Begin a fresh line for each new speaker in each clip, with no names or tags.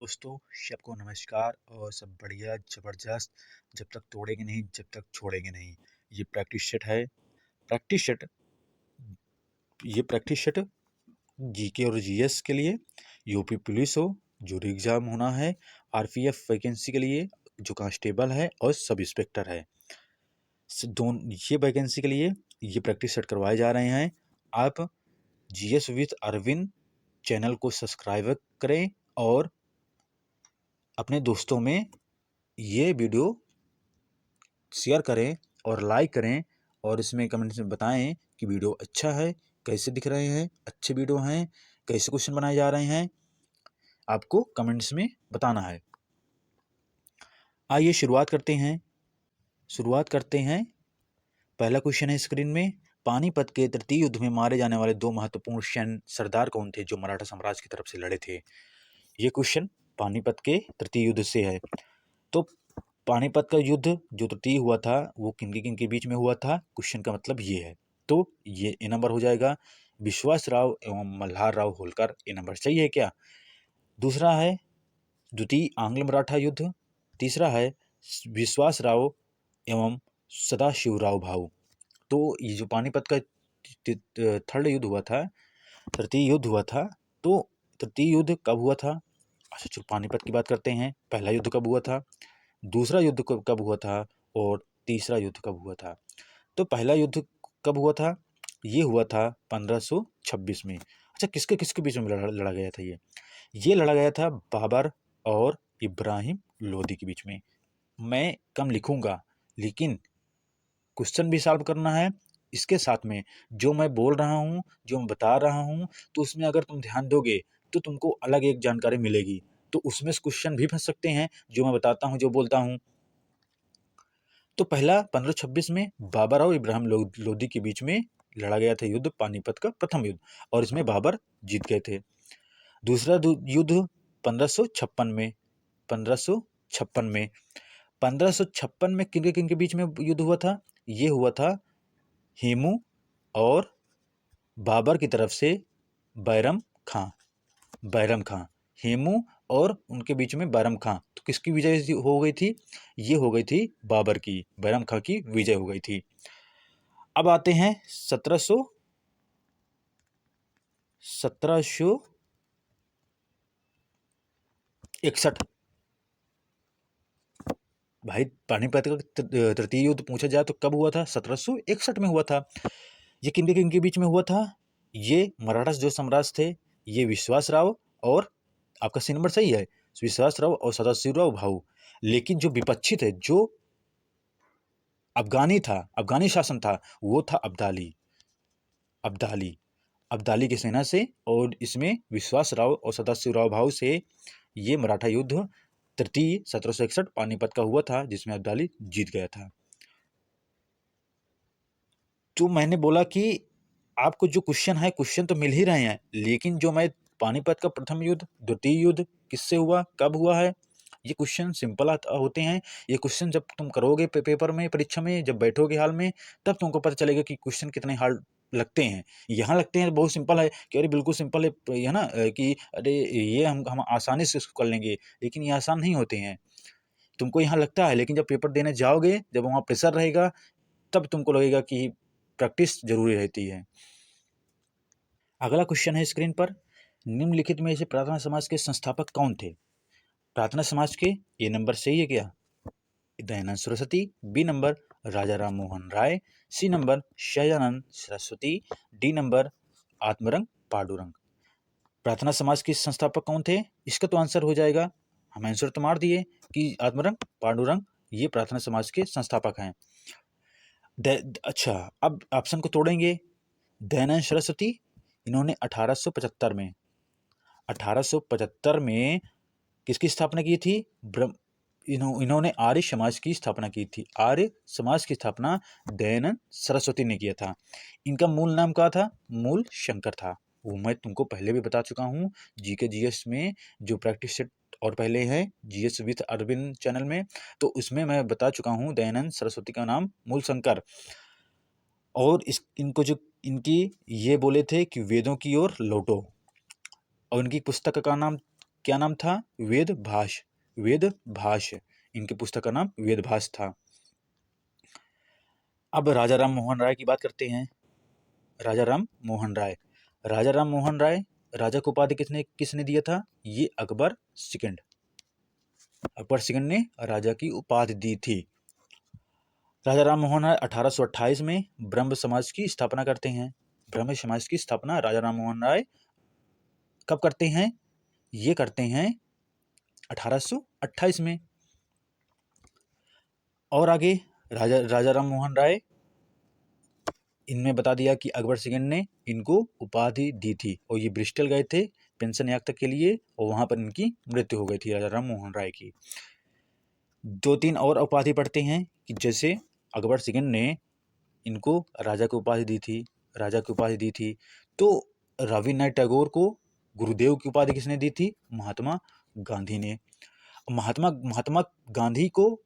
दोस्तों, सबको नमस्कार और सब बढ़िया ज़बरदस्त। जब तक तोड़ेंगे नहीं, जब तक छोड़ेंगे नहीं। ये प्रैक्टिस सेट है। प्रैक्टिस सेट ये प्रैक्टिस सेट जीके और जीएस के लिए, यूपी पुलिस हो, जो एग्ज़ाम होना है, आरपीएफ वैकेंसी के लिए, जो कांस्टेबल है और सब इंस्पेक्टर है, ये वैकेंसी के लिए ये प्रैक्टिस सेट करवाए जा रहे हैं। आप जीएस विथ अरविंद चैनल को सब्सक्राइब करें और अपने दोस्तों में ये वीडियो शेयर करें और लाइक करें और इसमें कमेंट्स में बताएं कि वीडियो अच्छा है, कैसे दिख रहे हैं, अच्छे वीडियो हैं, कैसे क्वेश्चन बनाए जा रहे हैं, आपको कमेंट्स में बताना है। आइए शुरुआत करते हैं। पहला क्वेश्चन है स्क्रीन में, पानीपत के तृतीय युद्ध में मारे जाने वाले दो महत्वपूर्ण सैन्य सरदार कौन थे जो मराठा साम्राज्य की तरफ से लड़े थे। ये क्वेश्चन पानीपत के तृतीय युद्ध से है। तो पानीपत का युद्ध जो तृतीय हुआ था वो किन के बीच में हुआ था, क्वेश्चन का मतलब ये है। तो ये ए नंबर हो जाएगा। विश्वास राव एवं मल्हार राव होलकर, ए नंबर सही है क्या। दूसरा है द्वितीय आंग्ल मराठा युद्ध। तीसरा है विश्वास राव एवं सदाशिवराव भाऊ। तो ये जो पानीपत का थर्ड युद्ध हुआ था, तृतीय युद्ध हुआ था, तो तृतीय युद्ध कब हुआ था। अच्छा चलो पानीपत की बात करते हैं। पहला युद्ध कब हुआ था, दूसरा युद्ध कब हुआ था और तीसरा युद्ध कब हुआ था। तो पहला युद्ध कब हुआ था, ये हुआ था 1526 में। अच्छा किसके किसके बीच में लड़ा गया था ये लड़ा गया था बाबर और इब्राहिम लोदी के बीच में। मैं कम लिखूंगा लेकिन क्वेश्चन भी सॉल्व करना है। इसके साथ में जो मैं बोल रहा हूँ, जो मैं बता रहा हूँ, तो उसमें अगर तुम ध्यान दोगे तो तुमको अलग एक जानकारी मिलेगी। तो उसमें से क्वेश्चन भी फंस सकते हैं जो मैं बताता हूँ, जो बोलता हूँ। तो पहला 1526 में बाबर और इब्राहिम लोदी के बीच में लड़ा गया था युद्ध, पानीपत का प्रथम युद्ध, और इसमें बाबर जीत गए थे। दूसरा युद्ध 1556 में 1556 में 1556 में किन के बीच में युद्ध हुआ था, ये हुआ था हेमू और बाबर की तरफ से बैरम खां। हेमू और उनके बीच में बैरम खां। तो किसकी विजय हो गई थी, ये हो गई थी बाबर की, बैरम खां की विजय हो गई थी। अब आते हैं 1761। भाई पानीपत का तृतीय युद्ध पूछा जाए तो कब हुआ था, 1761 में हुआ था। ये किन के बीच में हुआ था, ये मराठा जो सम्राट थे, ये विश्वास राव और आपका सी नंबर सही है, विश्वास राव और सदाशिवराव भाऊ। लेकिन जो विपक्षी थे, जो अफगानी शासन था, वो था अब्दाली अब्दाली की सेना से। और इसमें विश्वास राव और सदाशिवराव भाऊ से ये मराठा युद्ध तृतीय 1761 पानीपत का हुआ था, जिसमें अब्दाली जीत गया था। तो मैंने बोला कि आपको जो क्वेश्चन है, क्वेश्चन तो मिल ही रहे हैं, लेकिन जो मैं पानीपत का प्रथम युद्ध, द्वितीय युद्ध किससे हुआ, कब हुआ है, ये क्वेश्चन सिंपल होते हैं। ये क्वेश्चन जब तुम करोगे पेपर में, परीक्षा में जब बैठोगे हाल में, तब तुमको पता चलेगा कि क्वेश्चन कितने हार्ड लगते हैं। यहाँ लगते हैं बहुत सिंपल है कि अरे बिल्कुल सिंपल है, ये ना कि अरे ये हम आसानी से इसको कर लेंगे, लेकिन ये आसान नहीं होते हैं। तुमको यहाँ लगता है, लेकिन जब पेपर देने जाओगे, जब वहाँ प्रेशर रहेगा, तब तुमको लगेगा कि प्रैक्टिस जरूरी रहती है। अगला क्वेश्चन है स्क्रीन पर, निम्नलिखित में से प्रार्थना समाज के संस्थापक कौन थे। प्रार्थना समाज के ये नंबर सही है क्या, Dayanand Saraswati. B number Raja Ram Mohan Roy. C number Sahajanand Saraswati. D number Atmarang Pandurang. Prarthana Samaj के संस्थापक कौन थे, इसका तो आंसर हो जाएगा, हम आंसर तो मार दिए कि आत्मरंग पांडुरंग ये प्रार्थना समाज के संस्थापक हैं। अच्छा अब ऑप्शन को तोड़ेंगे। दयानंद सरस्वती, इन्होंने 1875 में किसकी स्थापना की थी, इन्होंने आर्य समाज की स्थापना की थी। आर्य समाज की स्थापना दयानंद सरस्वती ने किया था। इनका मूल नाम क्या था, मूल शंकर था। वो मैं तुमको पहले भी बता चुका हूँ जीके जीएस में, जो प्रैक्टिस सेट और पहले है जीएस विथ अरविंद चैनल में, तो उसमें मैं बता चुका हूँ दयानंद सरस्वती का नाम मूल शंकर। और इनको जो इनकी ये बोले थे कि वेदों की ओर लौटो, और इनकी पुस्तक का नाम क्या नाम था? वेदभाष। वेदभाष, इनकी पुस्तक का नाम वेदभाष था। अब राजा राम मोहन राय की बात करते हैं। राजा राम मोहन राय, राजा राम मोहन राय, राजा को उपाधि किसने दिया था? ये अकबर सेकंड, अकबर सेकंड ने राजा की उपाधि दी थी। राजा राम मोहन राय 1828 में ब्रह्म समाज की स्थापना करते हैं। ब्रह्म समाज की स्थापना राजा राम मोहन राय कब करते हैं? ये करते हैं 1828 में। और आगे राजा राम मोहन राय, इनमें बता दिया कि अकबर सेकंड ने इनको उपाधि दी थी और ये ब्रिस्टल गए थे पेंशन यात्रा के लिए और वहां पर इनकी मृत्यु हो गई थी राजा राम मोहन राय की। 2-3 और उपाधि पढ़ते हैं कि जैसे अकबर सेकंड ने इनको राजा की उपाधि दी थी, राजा की उपाधि दी थी। तो रविन्द्रनाथ टैगोर को गुरुदेव की उपाधि किसने दी थी? महात्मा गांधी ने। महात्मा गांधी को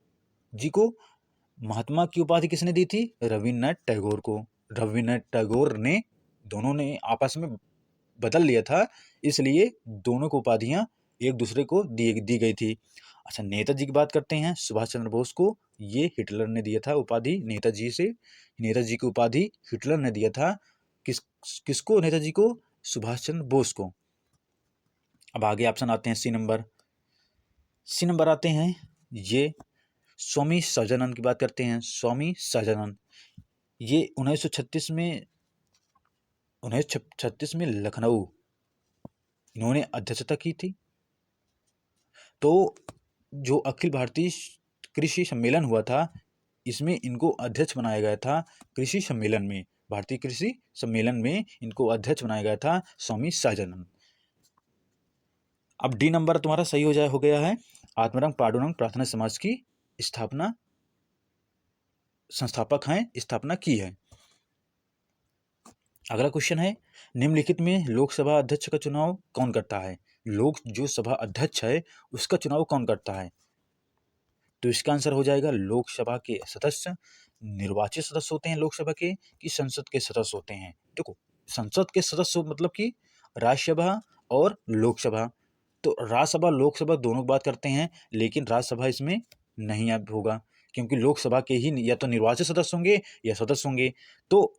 महात्मा की उपाधि किसने दी थी? रविन्द्रनाथ टैगोर को। रविन्द्रनाथ टैगोर ने, दोनों ने आपस में बदल लिया था, इसलिए दोनों को उपाधियां एक दूसरे को दी गई थी। अच्छा, नेताजी की बात करते हैं। सुभाष चंद्र बोस को ये हिटलर ने दिया था उपाधि, नेताजी की उपाधि हिटलर ने दिया था। किसको? नेताजी को, सुभाष चंद्र बोस को। अब आगे ऑप्शन आते हैं सी नंबर आते हैं। ये स्वामी सहजानंद की बात करते हैं। स्वामी सहजानंद, ये 1936 में लखनऊ इन्होंने अध्यक्षता की थी। तो जो अखिल भारतीय कृषि सम्मेलन हुआ था, इसमें इनको अध्यक्ष बनाया गया था। कृषि सम्मेलन में, भारतीय कृषि सम्मेलन में इनको अध्यक्ष बनाया गया था स्वामी सहजानंद। अब डी नंबर तुम्हारा सही हो गया है। आत्माराम पांडुरंग प्रार्थना समाज की संस्थापक हैं, स्थापना की है। अगला क्वेश्चन है, निम्नलिखित में लोकसभा अध्यक्ष का चुनाव कौन करता है? जो सभा अध्यक्ष है उसका चुनाव कौन करता है? तो इसका आंसर हो जाएगा लोकसभा के सदस्य। निर्वाचित सदस्य होते हैं लोकसभा के, कि संसद के सदस्य होते हैं? देखो, संसद के सदस्य मतलब कि राज्यसभा और लोकसभा। तो राज्यसभा लोकसभा दोनों की बात करते हैं, लेकिन राज्यसभा इसमें नहीं होगा, क्योंकि लोकसभा के ही या तो निर्वाचित सदस्य होंगे या सदस्य होंगे। तो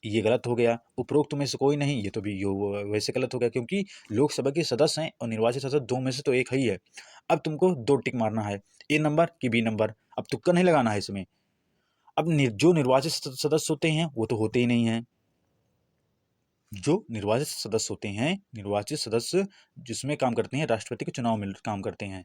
ये गलत हो गया, उपरोक्त में से कोई नहीं, ये तो भी वैसे गलत हो गया, क्योंकि लोकसभा के सदस्य हैं और निर्वाचित सदस्य दो में से तो एक ही है। अब तुमको 2 टिक मारना है, ए नंबर कि बी नंबर। अब तुक्का नहीं लगाना है इसमें। अब जो निर्वाचित सदस्य होते हैं वो तो होते ही नहीं हैं। जो निर्वाचित सदस्य होते हैं, निर्वाचित सदस्य जिसमें काम करते हैं, राष्ट्रपति के चुनाव में काम करते हैं,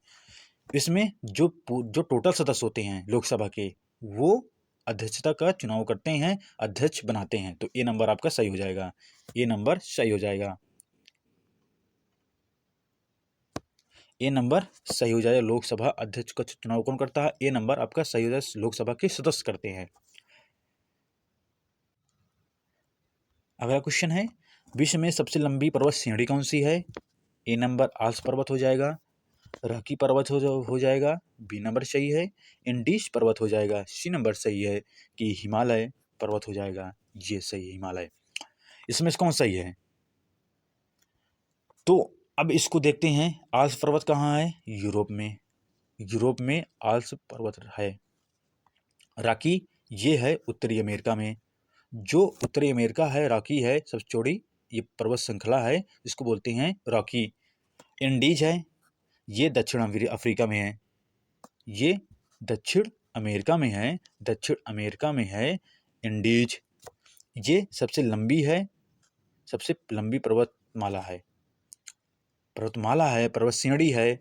इसमें जो टोटल सदस्य होते हैं लोकसभा के, वो अध्यक्षता का चुनाव करते हैं, अध्यक्ष बनाते हैं। तो ए नंबर आपका सही हो जाएगा, ए नंबर सही हो जाएगा, ए नंबर सही हो जाएगा। लोकसभा अध्यक्ष का चुनाव कौन करता है? ए नंबर आपका सही हो जाएगा, लोकसभा के सदस्य करते हैं। अगला क्वेश्चन है, विश्व में सबसे लंबी पर्वत श्रेणी कौन सी है? ए नंबर आल्प्स पर्वत हो जाएगा, रॉकी पर्वत हो जाएगा, बी नंबर सही है इंडीज पर्वत हो जाएगा, सी नंबर सही है कि हिमालय पर्वत हो जाएगा। ये सही है, हिमालय। इसमें से कौन सही है? तो अब इसको देखते हैं, आल्प्स पर्वत कहाँ है? यूरोप में, यूरोप में आल्प्स पर्वत है। रॉकी ये है उत्तरी अमेरिका में। जो उत्तरी अमेरिका है, रॉकी है सबसे चौड़ी ये पर्वत श्रृंखला है, जिसको बोलते हैं रॉकी। इंडीज है, ये दक्षिण अफ्रीका में है, ये दक्षिण अमेरिका में है, दक्षिण अमेरिका में है इंडीज। ये सबसे लंबी है, सबसे लंबी पर्वतमाला है, पर्वत श्रेणी है।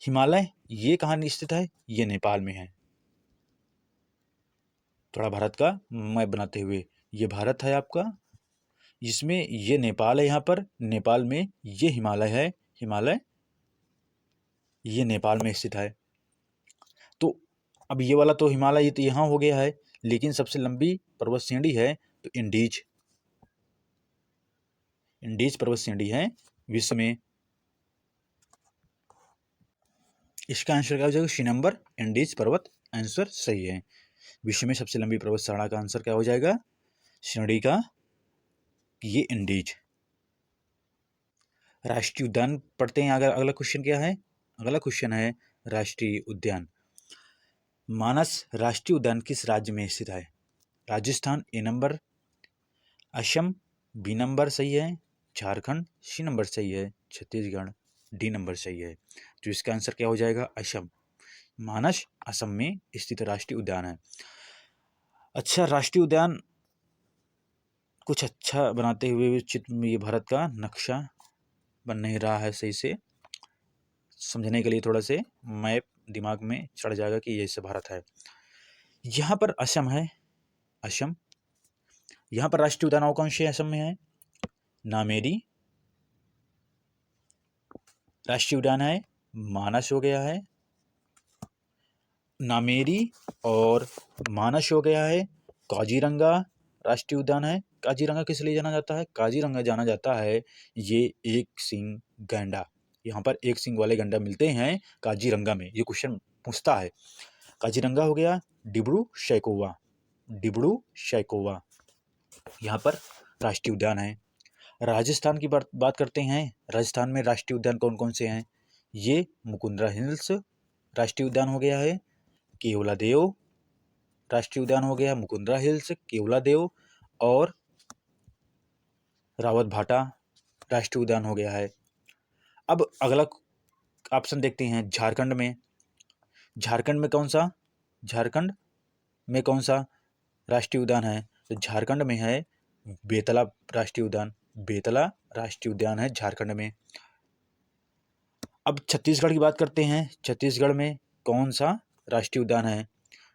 हिमालय ये कहाँ स्थित है? ये नेपाल में है। थोड़ा भारत का मैप बनाते हुए, ये भारत है आपका, इसमें ये नेपाल है, यहाँ पर नेपाल में ये हिमालय है, हिमालय ये नेपाल में स्थित है। तो अब ये वाला तो हिमालय ये तो यहाँ हो गया है, लेकिन सबसे लंबी पर्वत श्रेणी है तो इंडीज पर्वत श्रेणी है विश्व में। इसका आंसर क्या हो जाएगा? सी नंबर इंडीज पर्वत आंसर सही है। विश्व में सबसे लंबी पर्वत श्रृंखला का आंसर क्या हो जाएगा? श्रेणी का ये इंडीज। राष्ट्रीय उद्यान पढ़ते हैं। अगर अगला क्वेश्चन क्या है? अगला क्वेश्चन है राष्ट्रीय उद्यान। मानस राष्ट्रीय उद्यान किस राज्य में स्थित है? राजस्थान ए नंबर, असम बी नंबर सही है, झारखंड सी नंबर सही है, छत्तीसगढ़ डी नंबर सही है। तो इसका आंसर क्या हो जाएगा? असम। मानस असम में स्थित राष्ट्रीय उद्यान है। अच्छा, राष्ट्रीय उद्यान कुछ अच्छा बनाते हुए चित्र ये भारत का नक्शा बन नहीं रहा है सही से। समझने के लिए थोड़ा से मैप दिमाग में चढ़ जाएगा कि ये से भारत है। यहाँ पर असम है, असम। यहाँ पर राष्ट्रीय उद्यान कौन से असम में है? नामेरी राष्ट्रीय उद्यान है, मानस हो गया है, नामेरी और मानस हो गया है। काजीरंगा राष्ट्रीय उद्यान है। काजीरंगा किस लिए जाना जाता है? काजीरंगा जाना जाता है ये एक सींग गैंडा, यहाँ पर एक सींग वाले गैंडा मिलते हैं काजीरंगा में। ये क्वेश्चन पूछता है। काजीरंगा हो गया। डिब्रू सैखोवा, डिब्रू सैखोवा यहाँ पर राष्ट्रीय उद्यान है। राजस्थान की बात करते हैं। राजस्थान में राष्ट्रीय उद्यान कौन कौन से हैं? ये मुकुंदरा हिल्स राष्ट्रीय उद्यान हो गया है, केवलादेव राष्ट्रीय उद्यान हो गया, मुकुंदरा हिल्स, केवलादेव और रावत भाटा राष्ट्रीय उद्यान हो गया है। अब अगला ऑप्शन देखते हैं। झारखंड में, झारखंड में कौन सा, झारखंड में कौन सा राष्ट्रीय उद्यान है? तो झारखंड में है बेतला राष्ट्रीय उद्यान, बेतला राष्ट्रीय उद्यान है झारखंड में। अब छत्तीसगढ़ की बात करते हैं। छत्तीसगढ़ में कौन सा राष्ट्रीय उद्यान है?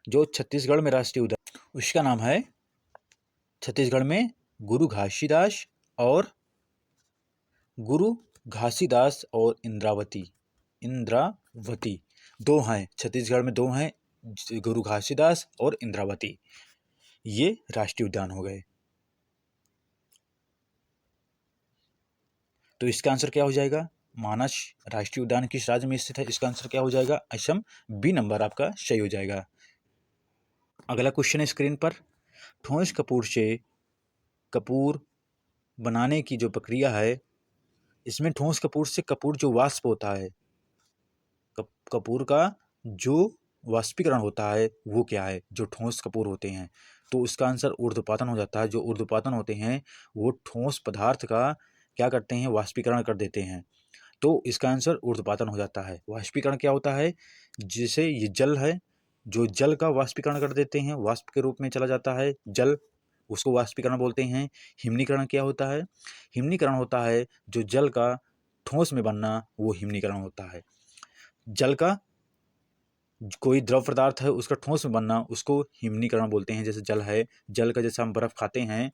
जो छत्तीसगढ़ में राष्ट्रीय उद्यान, उसका नाम है छत्तीसगढ़ में गुरु घासीदास और इंद्रावती, इंद्रावती दो हैं छत्तीसगढ़ में, दो हैं, गुरु घासीदास और इंद्रावती। ये राष्ट्रीय उद्यान हो गए। तो इसका आंसर क्या हो जाएगा? मानस राष्ट्रीय उद्यान किस राज्य में स्थित है? इसका आंसर क्या हो जाएगा? असम, बी नंबर आपका सही हो जाएगा। अगला क्वेश्चन है स्क्रीन पर। ठोस कपूर से कपूर बनाने की जो प्रक्रिया है, इसमें ठोस कपूर से कपूर जो वाष्प होता है, कपूर का जो वाष्पीकरण होता है वो क्या है? जो ठोस कपूर होते हैं। तो इसका आंसर ऊर्ध्वपातन हो जाता है। जो ऊर्ध्वपातन होते हैं वो ठोस पदार्थ का क्या करते हैं? वाष्पीकरण कर देते हैं। तो इसका आंसर ऊर्ध्वपातन हो जाता है। वाष्पीकरण क्या होता है? जिसे ये जल है, जो जल का वाष्पीकरण कर देते हैं, वाष्प के रूप में चला जाता है जल, उसको वाष्पीकरण बोलते हैं। हिमनीकरण क्या होता है? हिमनीकरण होता है जो जल का ठोस में बनना, वो हिमनीकरण होता है। जल का कोई द्रव पदार्थ है उसका ठोस में बनना, उसको हिमनीकरण बोलते हैं। जैसे जल है, जल का जैसे हम बर्फ़ खाते हैं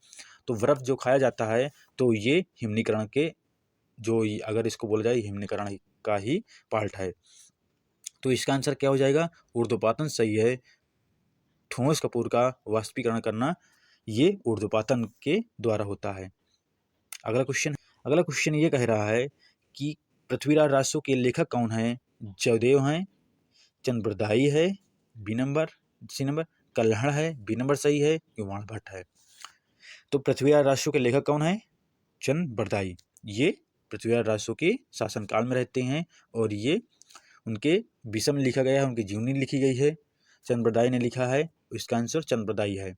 तो बर्फ़ जो खाया जाता है तो ये हिमनीकरण के जो अगर इसको बोला जाए हिमनीकरण का ही पार्ट है। तो इसका आंसर क्या हो जाएगा? ऊर्ध्वपातन सही है। ठोस कपूर का वाष्पीकरण करना ये ऊर्ध्वपातन के द्वारा होता है। अगला क्वेश्चन ये कह रहा है कि पृथ्वीराज राजसू के लेखक कौन है? जयदेव हैं, चंद्रबरदाई है बी नंबर, सी नंबर, कल्हड़ है बी नंबर सही है, युवाण भट्ट है। तो पृथ्वीराज राजसू के लेखक कौन है? चंद्रबरदाई। ये पृथ्वीराज राजसू के शासनकाल में रहते हैं और ये उनके विषय में लिखा गया है, उनकी जीवनी लिखी गई है, चंद्रबरदाई ने लिखा है। इसका आंसर चंद्रबरदाई है।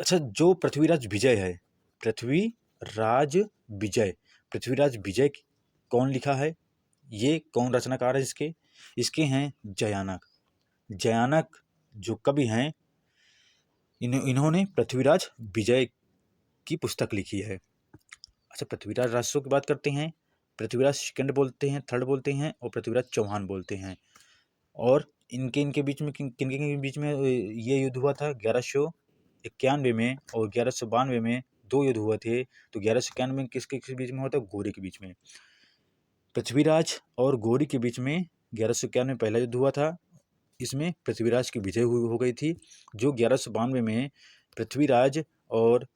अच्छा, जो पृथ्वीराज विजय है, पृथ्वीराज विजय, पृथ्वीराज विजय कौन लिखा है? ये कौन रचनाकार है इसके? इसके हैं जयानक। जयानक जो कवि हैं, इन्होंने पृथ्वीराज विजय की पुस्तक लिखी है। अच्छा, पृथ्वीराज राजसू की बात करते हैं। पृथ्वीराज सेकंड बोलते हैं, थर्ड बोलते हैं और पृथ्वीराज चौहान बोलते हैं। और इनके बीच में किनके बीच में ये युद्ध हुआ था? 1191 में और 1192 में दो युद्ध हुए थे। तो 1191 में किसके बीच में हुआ था? गौरी के बीच में। पृथ्वीराज और गौरी के बीच में 1191 में पहला युद्ध हुआ था। इसमें पृथ्वीराज की विजय हो गई थी। जो 1192 में पृथ्वीराज और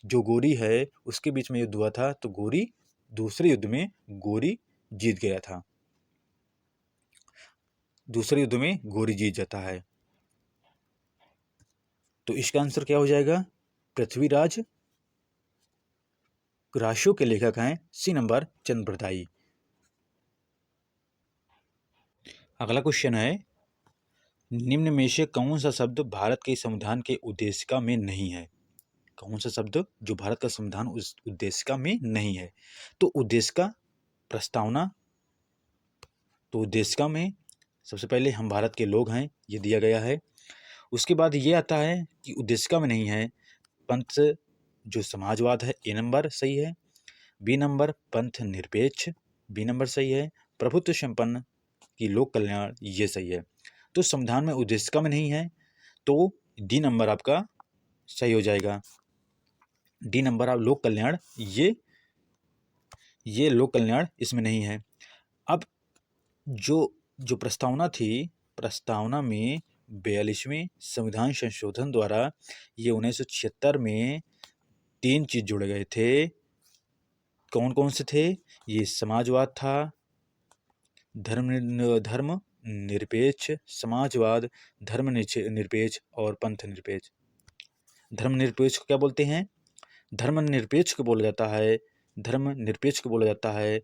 जो गौरी है उसके बीच में युद्ध हुआ था, तो गौरी दूसरे युद्ध में गौरी जीत गया था। दूसरे युद्ध में गौरी जीत जाता है। तो इसका आंसर क्या हो जाएगा? पृथ्वीराज राशियों के लेखक हैं सी नंबर चंद्रप्रदायी। अगला क्वेश्चन है, निम्न में से कौन सा शब्द भारत के संविधान के उद्देशिका में नहीं है? कौन सा शब्द जो भारत का संविधान उस उद्देशिका में नहीं है? तो उद्देशिका, प्रस्तावना। तो उद्देशिका में सबसे पहले हम भारत के लोग हैं, ये दिया गया है। उसके बाद ये आता है कि उद्देशिका में नहीं है पंथ जो समाजवाद है, ए नंबर सही है। बी नंबर पंथ निरपेक्ष, बी नंबर सही है। प्रभुत्व संपन्न की लोक कल्याण, ये सही है। तो संविधान में उद्देशिका में नहीं है, तो डी नंबर आपका सही हो जाएगा। डी नंबर आप लोक कल्याण, ये लोक कल्याण इसमें नहीं है। अब जो प्रस्तावना थी, प्रस्तावना में 42वें संविधान संशोधन द्वारा ये 1976 में 3 चीज जोड़े गए थे। कौन कौन से थे? ये समाजवाद था, धर्म निरपेक्ष समाजवाद, धर्म निरपेक्ष और पंथ निरपेक्ष। धर्म निरपेक्ष को क्या बोलते हैं? धर्म निरपेक्ष को बोला जाता है, धर्म निरपेक्ष को बोला जाता है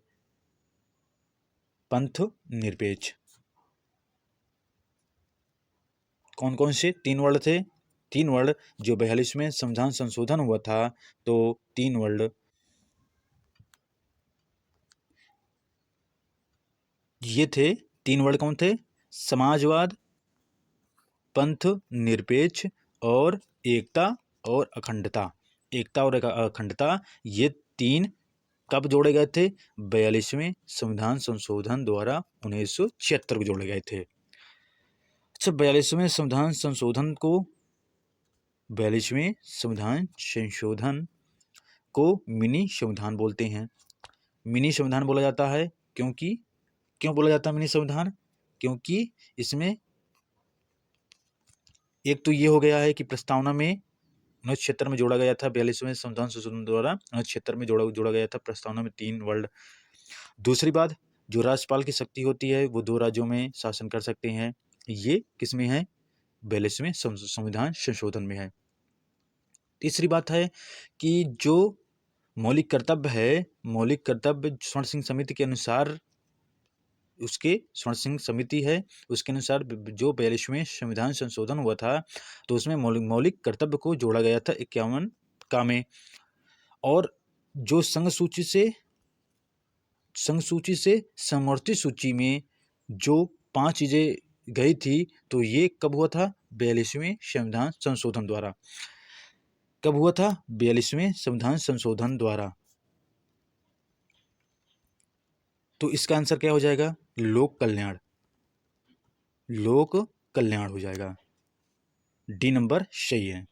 पंथ निरपेक्ष। कौन कौन से 3 वर्ड थे? 3 वर्ड जो 42वें संविधान संशोधन हुआ था, तो 3 वर्ड ये थे। 3 वर्ड कौन थे? समाजवाद, पंथ निरपेक्ष और एकता और अखंडता। एकता और अखंडता, ये 3 कब जोड़े गए थे? 42वें संविधान संशोधन द्वारा 1976 को जोड़े गए थे। अच्छा, 42वें संविधान संशोधन को मिनी संविधान बोलते हैं। मिनी संविधान बोला जाता है क्यों बोला जाता है मिनी संविधान? क्योंकि इसमें एक तो ये हो गया है कि प्रस्तावना में 1976 में जोड़ा गया था, 42वें संविधान संशोधन द्वारा 1976 में जोड़ा गया था प्रस्तावना में 3 वर्ड। दूसरी बात, जो राज्यपाल की शक्ति होती है वो 2 राज्यों में शासन कर सकते हैं, ये किस में है? 42वें संविधान संशोधन में है। तीसरी बात है कि जो मौलिक कर्तव्य स्वर्ण सिंह समिति के अनुसार, उसके अनुसार जो 42वें संविधान संशोधन हुआ था, तो उसमें मौलिक कर्तव्य को जोड़ा गया था 51 का में। और जो संघ सूची से समवर्ती सूची में जो 5 चीजें गई थी, तो ये कब हुआ था? 42वें संविधान संशोधन द्वारा। कब हुआ था? 42वें संविधान संशोधन द्वारा। तो इसका आंसर क्या हो जाएगा? लोक कल्याण हो जाएगा। डी नंबर सही है।